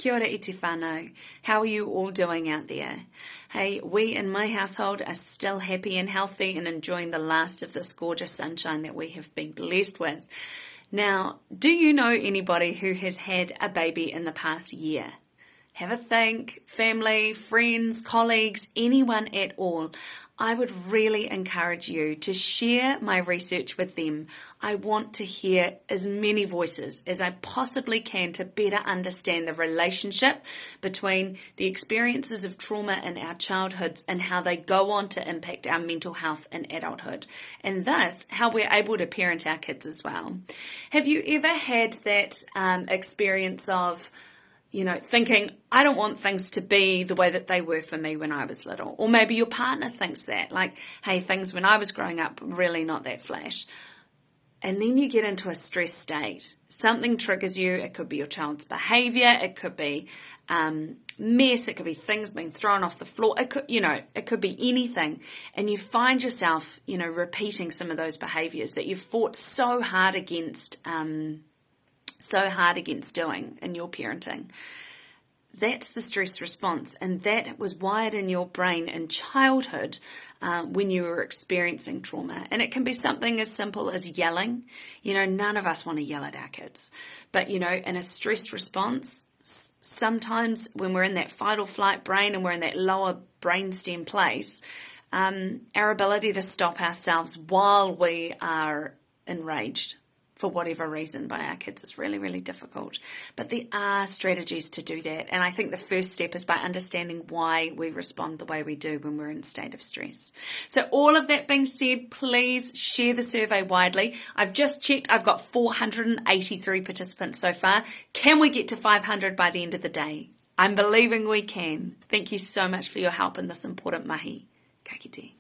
Kia ora iti whānau. How are you all doing out there? Hey, we in my household are still happy and healthy and enjoying the last of this gorgeous sunshine that we have been blessed with. Now, do you know anybody who has had a baby in the past year? Have a think, family, friends, colleagues, anyone at all. I would really encourage you to share my research with them. I want to hear as many voices as I possibly can to better understand the relationship between the experiences of trauma in our childhoods and how they go on to impact our mental health in adulthood, and thus how we're able to parent our kids as well. Have you ever had that experience of thinking, I don't want things to be the way that they were for me when I was little? Or maybe your partner thinks that, like, hey, things when I was growing up were really not that flash. And then you get into a stress state. Something triggers you. It could be your child's behavior. It could be mess. It could be things being thrown off the floor. It could be anything. And you find yourself, repeating some of those behaviors that you've fought so hard against doing in your parenting. That's the stress response, and that was wired in your brain in childhood when you were experiencing trauma. And it can be something as simple as yelling. None of us want to yell at our kids, but in a stress response, sometimes when we're in that fight or flight brain and we're in that lower brainstem place, our ability to stop ourselves while we are enraged for whatever reason by our kids is really, really difficult. But there are strategies to do that. And I think the first step is by understanding why we respond the way we do when we're in a state of stress. So all of that being said, please share the survey widely. I've just checked. I've got 483 participants so far. Can we get to 500 by the end of the day? I'm believing we can. Thank you so much for your help in this important mahi. Ka kite.